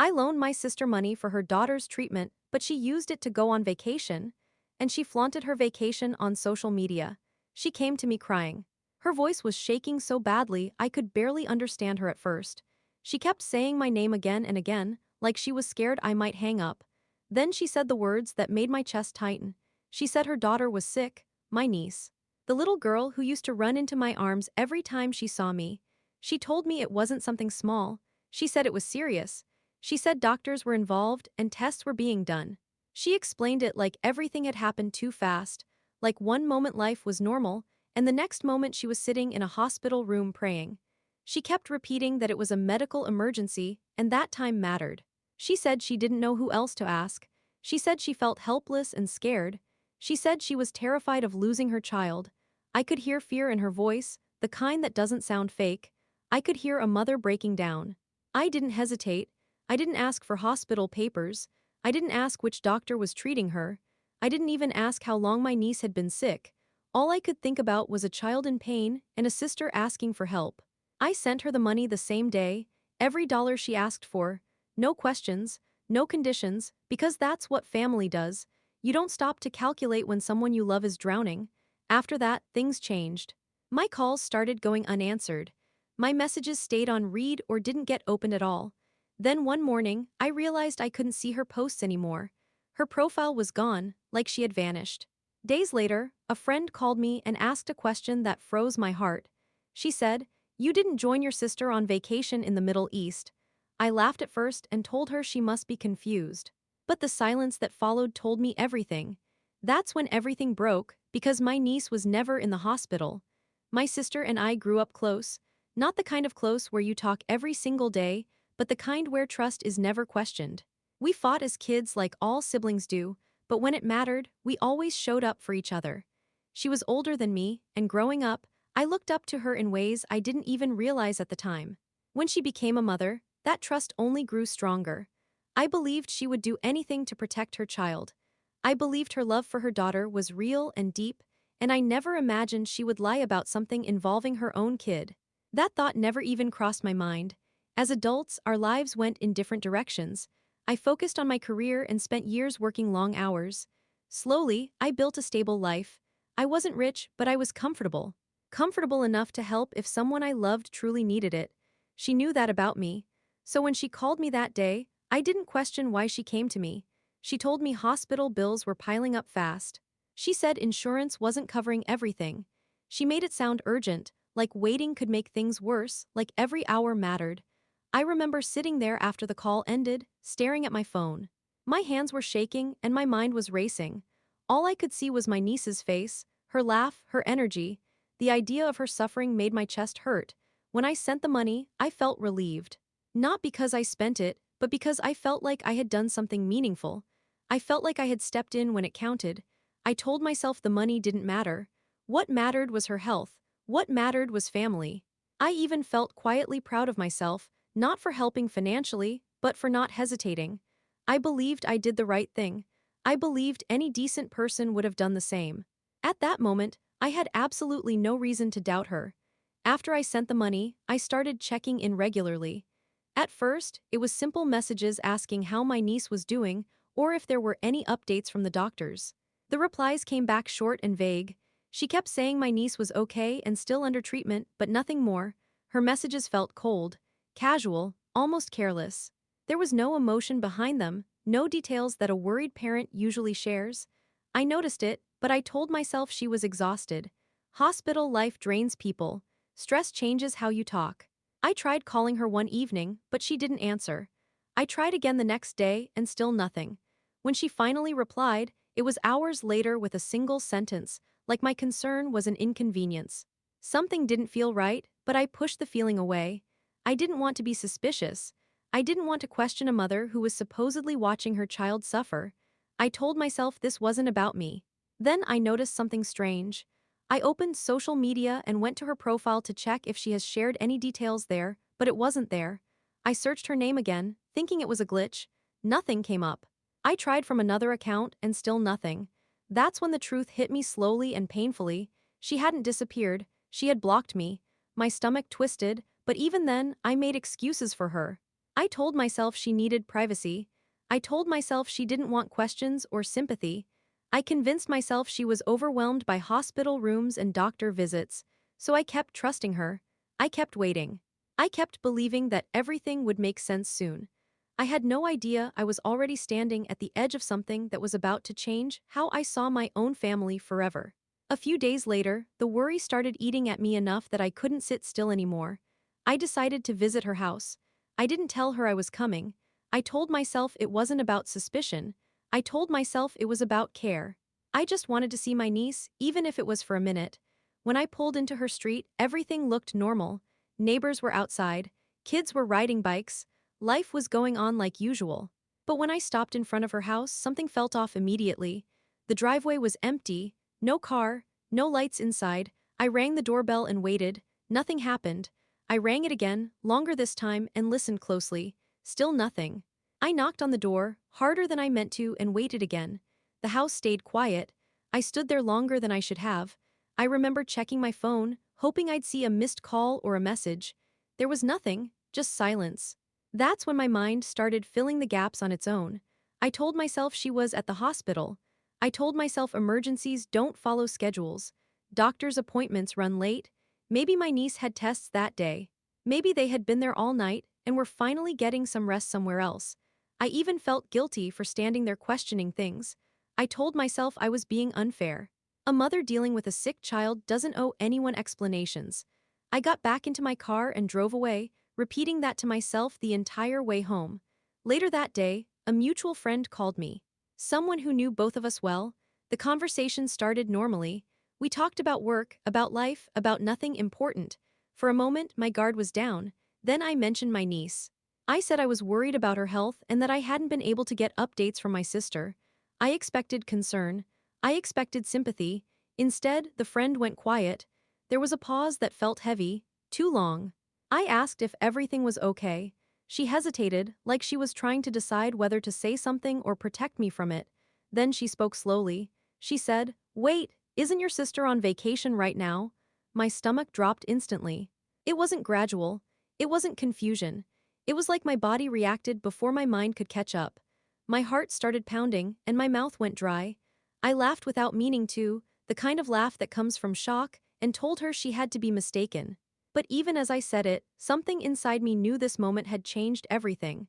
I loaned my sister money for her daughter's treatment, but she used it to go on vacation, and she flaunted her vacation on social media. She came to me crying. Her voice was shaking so badly I could barely understand her at first. She kept saying my name again and again, like she was scared I might hang up. Then she said the words that made my chest tighten. She said her daughter was sick, my niece. The little girl who used to run into my arms every time she saw me. She told me it wasn't something small. She said it was serious. She said doctors were involved and tests were being done. She explained it like everything had happened too fast, like one moment life was normal, and the next moment she was sitting in a hospital room praying. She kept repeating that it was a medical emergency, and that time mattered. She said she didn't know who else to ask. She said she felt helpless and scared. She said she was terrified of losing her child. I could hear fear in her voice, the kind that doesn't sound fake. I could hear a mother breaking down. I didn't hesitate. I didn't ask for hospital papers. I didn't ask which doctor was treating her. I didn't even ask how long my niece had been sick. All I could think about was a child in pain and a sister asking for help. I sent her the money the same day, every dollar she asked for. No questions, no conditions, because that's what family does. You don't stop to calculate when someone you love is drowning. After that, things changed. My calls started going unanswered. My messages stayed on read or didn't get opened at all. Then one morning, I realized I couldn't see her posts anymore. Her profile was gone, like she had vanished. Days later, a friend called me and asked a question that froze my heart. She said, "You didn't join your sister on vacation in the Middle East." I laughed at first and told her she must be confused. But the silence that followed told me everything. That's when everything broke, because my niece was never in the hospital. My sister and I grew up close, not the kind of close where you talk every single day, but the kind where trust is never questioned. We fought as kids like all siblings do, but when it mattered, we always showed up for each other. She was older than me, and growing up, I looked up to her in ways I didn't even realize at the time. When she became a mother, that trust only grew stronger. I believed she would do anything to protect her child. I believed her love for her daughter was real and deep, and I never imagined she would lie about something involving her own kid. That thought never even crossed my mind. As adults, our lives went in different directions. I focused on my career and spent years working long hours. Slowly, I built a stable life. I wasn't rich, but I was comfortable. Comfortable enough to help if someone I loved truly needed it. She knew that about me. So when she called me that day, I didn't question why she came to me. She told me hospital bills were piling up fast. She said insurance wasn't covering everything. She made it sound urgent, like waiting could make things worse, like every hour mattered. I remember sitting there after the call ended, staring at my phone. My hands were shaking and my mind was racing. All I could see was my niece's face, her laugh, her energy. The idea of her suffering made my chest hurt. When I sent the money, I felt relieved. Not because I spent it, but because I felt like I had done something meaningful. I felt like I had stepped in when it counted. I told myself the money didn't matter. What mattered was her health. What mattered was family. I even felt quietly proud of myself, not for helping financially, but for not hesitating. I believed I did the right thing. I believed any decent person would have done the same. At that moment, I had absolutely no reason to doubt her. After I sent the money, I started checking in regularly. At first, it was simple messages asking how my niece was doing or if there were any updates from the doctors. The replies came back short and vague. She kept saying my niece was okay and still under treatment, but nothing more. Her messages felt cold, casual, almost careless. There was no emotion behind them, no details that a worried parent usually shares. I noticed it, but I told myself she was exhausted. Hospital life drains people. Stress changes how you talk. I tried calling her one evening, but she didn't answer. I tried again the next day, and still nothing. When she finally replied, it was hours later with a single sentence, like my concern was an inconvenience. Something didn't feel right, but I pushed the feeling away. I didn't want to be suspicious. I didn't want to question a mother who was supposedly watching her child suffer. I told myself this wasn't about me. Then I noticed something strange. I opened social media and went to her profile to check if she has shared any details there, but it wasn't there. I searched her name again, thinking it was a glitch. Nothing came up. I tried from another account and still nothing. That's when the truth hit me slowly and painfully. She hadn't disappeared, she had blocked me. My stomach twisted, but even then, I made excuses for her. I told myself she needed privacy. I told myself she didn't want questions or sympathy. I convinced myself she was overwhelmed by hospital rooms and doctor visits, so I kept trusting her. I kept waiting. I kept believing that everything would make sense soon. I had no idea I was already standing at the edge of something that was about to change how I saw my own family forever. A few days later, the worry started eating at me enough that I couldn't sit still anymore. I decided to visit her house. I didn't tell her I was coming. I told myself it wasn't about suspicion. I told myself it was about care. I just wanted to see my niece, even if it was for a minute. When I pulled into her street, everything looked normal. Neighbors were outside. Kids were riding bikes. Life was going on like usual. But when I stopped in front of her house, something felt off immediately. The driveway was empty, no car, no lights inside. I rang the doorbell and waited. Nothing happened. I rang it again, longer this time, and listened closely. Still nothing. I knocked on the door, harder than I meant to, and waited again. The house stayed quiet. I stood there longer than I should have. I remember checking my phone, hoping I'd see a missed call or a message. There was nothing, just silence. That's when my mind started filling the gaps on its own. I told myself she was at the hospital. I told myself emergencies don't follow schedules. Doctor's appointments run late. Maybe my niece had tests that day. Maybe they had been there all night and were finally getting some rest somewhere else. I even felt guilty for standing there questioning things. I told myself I was being unfair. A mother dealing with a sick child doesn't owe anyone explanations. I got back into my car and drove away, repeating that to myself the entire way home. Later that day, a mutual friend called me. Someone who knew both of us well. The conversation started normally. We talked about work, about life, about nothing important. For a moment, my guard was down. Then I mentioned my niece. I said I was worried about her health and that I hadn't been able to get updates from my sister. I expected concern. I expected sympathy. Instead, the friend went quiet. There was a pause that felt heavy, too long. I asked if everything was okay. She hesitated, like she was trying to decide whether to say something or protect me from it. Then she spoke slowly. She said, "Wait, isn't your sister on vacation right now?" My stomach dropped instantly. It wasn't gradual. It wasn't confusion. It was like my body reacted before my mind could catch up. My heart started pounding, and my mouth went dry. I laughed without meaning to, the kind of laugh that comes from shock, and told her she had to be mistaken. But even as I said it, something inside me knew this moment had changed everything.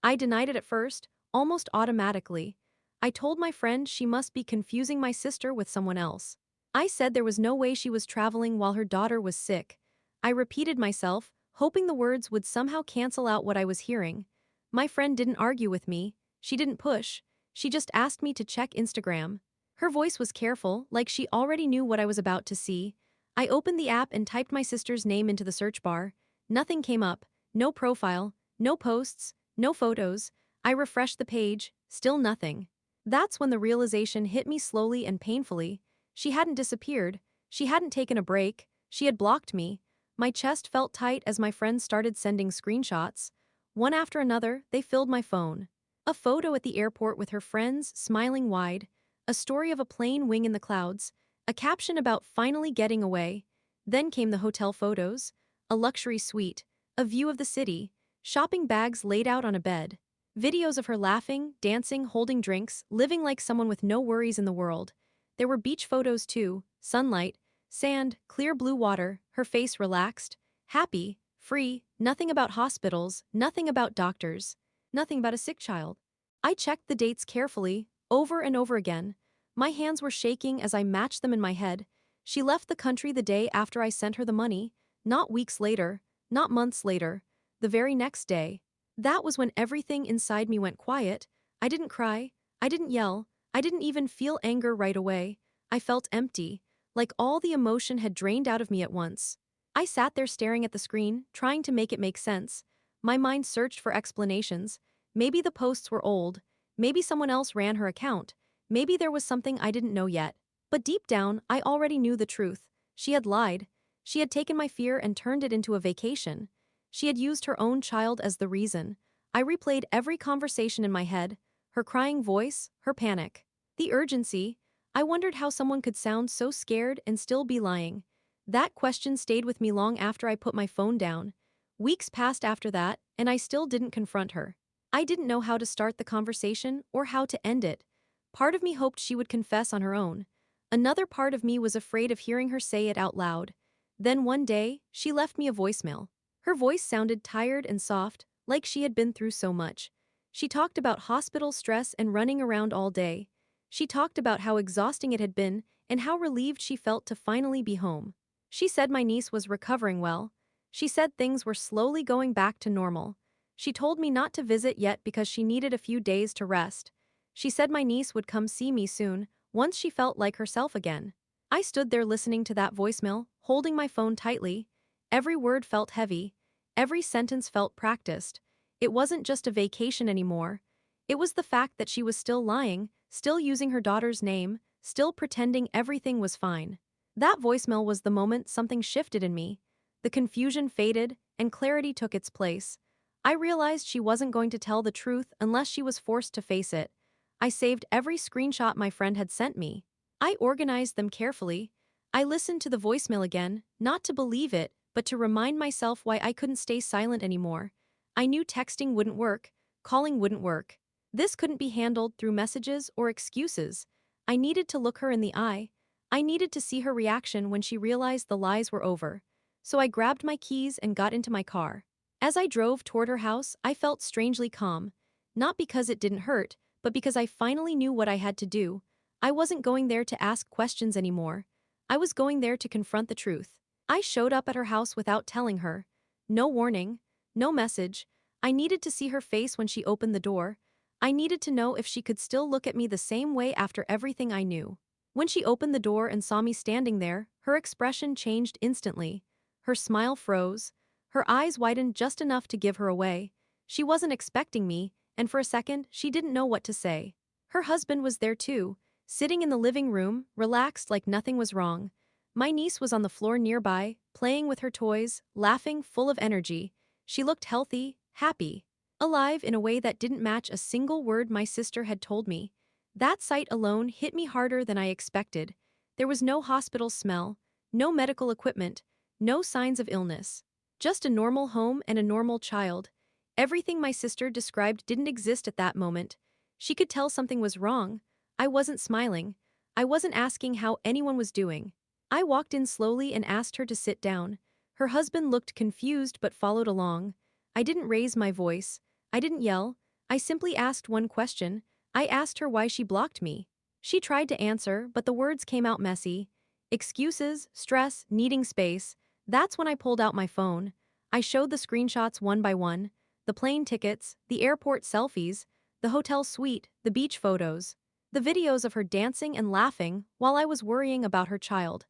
I denied it at first, almost automatically. I told my friend she must be confusing my sister with someone else. I said there was no way she was traveling while her daughter was sick. I repeated myself, hoping the words would somehow cancel out what I was hearing. My friend didn't argue with me. She didn't push. She just asked me to check Instagram. Her voice was careful, like she already knew what I was about to see. I opened the app and typed my sister's name into the search bar. Nothing came up. No profile, no posts, no photos. I refreshed the page, still nothing. That's when the realization hit me slowly and painfully. She hadn't disappeared. She hadn't taken a break. She had blocked me. My chest felt tight as my friends started sending screenshots. One after another, they filled my phone. A photo at the airport with her friends, smiling wide. A story of a plane wing in the clouds. A caption about finally getting away. Then came the hotel photos. A luxury suite. A view of the city. Shopping bags laid out on a bed. Videos of her laughing, dancing, holding drinks, living like someone with no worries in the world. There were beach photos too, sunlight, sand, clear blue water, her face relaxed, happy, free, nothing about hospitals, nothing about doctors, nothing about a sick child. I checked the dates carefully, over and over again. My hands were shaking as I matched them in my head. She left the country the day after I sent her the money, not weeks later, not months later, the very next day. That was when everything inside me went quiet. I didn't cry. I didn't yell. I didn't even feel anger right away. I felt empty, like all the emotion had drained out of me at once. I sat there staring at the screen, trying to make it make sense. My mind searched for explanations. Maybe the posts were old. Maybe someone else ran her account. Maybe there was something I didn't know yet. But deep down, I already knew the truth. She had lied. She had taken my fear and turned it into a vacation. She had used her own child as the reason. I replayed every conversation in my head, her crying voice, her panic. The urgency. I wondered how someone could sound so scared and still be lying. That question stayed with me long after I put my phone down. Weeks passed after that, and I still didn't confront her. I didn't know how to start the conversation or how to end it. Part of me hoped she would confess on her own. Another part of me was afraid of hearing her say it out loud. Then one day, she left me a voicemail. Her voice sounded tired and soft, like she had been through so much. She talked about hospital stress and running around all day. She talked about how exhausting it had been and how relieved she felt to finally be home. She said my niece was recovering well. She said things were slowly going back to normal. She told me not to visit yet because she needed a few days to rest. She said my niece would come see me soon, once she felt like herself again. I stood there listening to that voicemail, holding my phone tightly. Every word felt heavy. Every sentence felt practiced. It wasn't just a vacation anymore. It was the fact that she was still lying, still using her daughter's name, still pretending everything was fine. That voicemail was the moment something shifted in me. The confusion faded, and clarity took its place. I realized she wasn't going to tell the truth unless she was forced to face it. I saved every screenshot my friend had sent me. I organized them carefully. I listened to the voicemail again, not to believe it, but to remind myself why I couldn't stay silent anymore. I knew texting wouldn't work, calling wouldn't work. This couldn't be handled through messages or excuses. I needed to look her in the eye. I needed to see her reaction when she realized the lies were over. So I grabbed my keys and got into my car. As I drove toward her house, I felt strangely calm. Not because it didn't hurt, but because I finally knew what I had to do. I wasn't going there to ask questions anymore. I was going there to confront the truth. I showed up at her house without telling her. No warning, no message. I needed to see her face when she opened the door. I needed to know if she could still look at me the same way after everything I knew. When she opened the door and saw me standing there, her expression changed instantly. Her smile froze. Her eyes widened just enough to give her away. She wasn't expecting me, and for a second, she didn't know what to say. Her husband was there too, sitting in the living room, relaxed like nothing was wrong. My niece was on the floor nearby, playing with her toys, laughing, full of energy. She looked healthy, happy, alive in a way that didn't match a single word my sister had told me. That sight alone hit me harder than I expected. There was no hospital smell, no medical equipment, no signs of illness. Just a normal home and a normal child. Everything my sister described didn't exist at that moment. She could tell something was wrong. I wasn't smiling. I wasn't asking how anyone was doing. I walked in slowly and asked her to sit down. Her husband looked confused but followed along. I didn't raise my voice. I didn't yell. I simply asked one question. I asked her why she blocked me. She tried to answer, but the words came out messy. Excuses, stress, needing space. That's when I pulled out my phone. I showed the screenshots one by one. The plane tickets, the airport selfies, the hotel suite, the beach photos. The videos of her dancing and laughing while I was worrying about her child.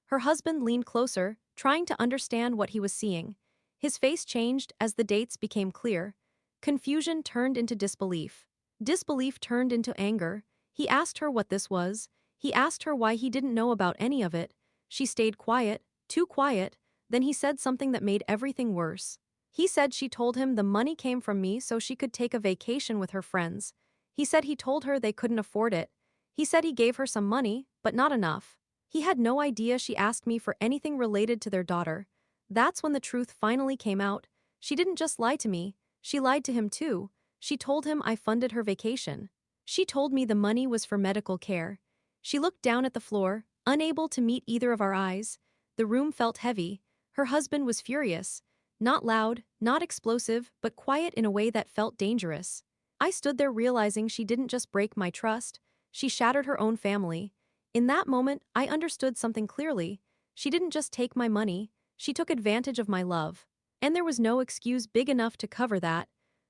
Her husband leaned closer, trying to understand what he was seeing. His face changed as the dates became clear. Confusion turned into disbelief. Disbelief turned into anger. He asked her what this was. He asked her why he didn't know about any of it. She stayed quiet, too quiet. Then he said something that made everything worse. He said she told him the money came from me so she could take a vacation with her friends. He said he told her they couldn't afford it. He said he gave her some money, but not enough. He had no idea she asked me for anything related to their daughter. That's when the truth finally came out. She didn't just lie to me, she lied to him too. She told him I funded her vacation. She told me the money was for medical care. She looked down at the floor, unable to meet either of our eyes. The room felt heavy. Her husband was furious. Not loud, not explosive, but quiet in a way that felt dangerous. I stood there realizing she didn't just break my trust, she shattered her own family. In that moment, I understood something clearly. She didn't just take my money, she took advantage of my love. And there was no excuse big enough to cover that.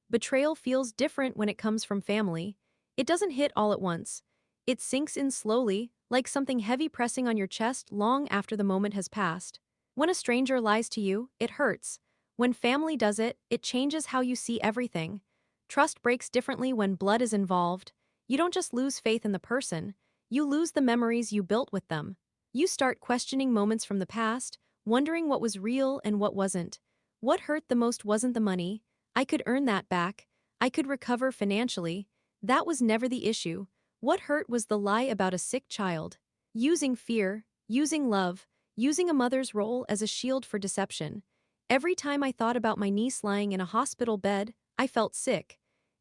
Betrayal feels different when it comes from family. It doesn't hit all at once. It sinks in slowly, like something heavy pressing on your chest long after the moment has passed. When a stranger lies to you, it hurts. When family does it, it changes how you see everything. Trust breaks differently when blood is involved. You don't just lose faith in the person, you lose the memories you built with them. You start questioning moments from the past, wondering what was real and what wasn't. What hurt the most wasn't the money. I could earn that back. I could recover financially. That was never the issue. What hurt was the lie about a sick child. Using fear, using love, using a mother's role as a shield for deception. Every time I thought about my niece lying in a hospital bed, I felt sick.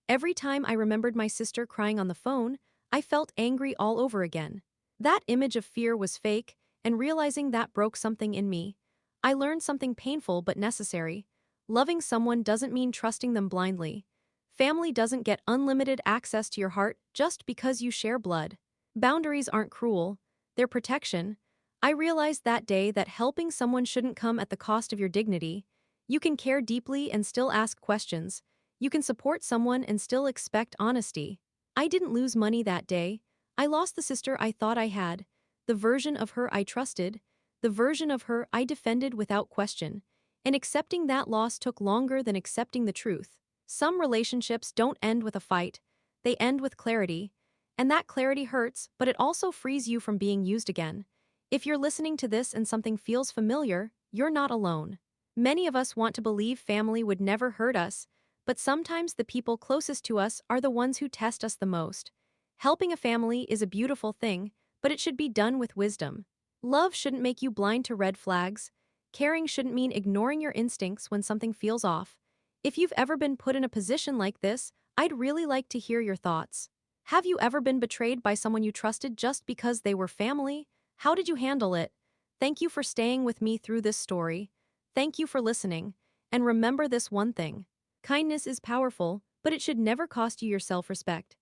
Every time I remembered my sister crying on the phone, I felt angry all over again. That image of fear was fake, and realizing that broke something in me. I learned something painful but necessary. Loving someone doesn't mean trusting them blindly. Family doesn't get unlimited access to your heart just because you share blood. Boundaries aren't cruel, they're protection. I realized that day that helping someone shouldn't come at the cost of your dignity. You can care deeply and still ask questions. You can support someone and still expect honesty. I didn't lose money that day. I lost the sister I thought I had, the version of her I trusted, the version of her I defended without question. And accepting that loss took longer than accepting the truth. Some relationships don't end with a fight, they end with clarity. And that clarity hurts, but it also frees you from being used again. If you're listening to this and something feels familiar, you're not alone. Many of us want to believe family would never hurt us, but sometimes the people closest to us are the ones who test us the most. Helping a family is a beautiful thing, but it should be done with wisdom. Love shouldn't make you blind to red flags. Caring shouldn't mean ignoring your instincts when something feels off. If you've ever been put in a position like this, I'd really like to hear your thoughts. Have you ever been betrayed by someone you trusted just because they were family? How did you handle it? Thank you for staying with me through this story. Thank you for listening. And remember this one thing: kindness is powerful, but it should never cost you your self-respect.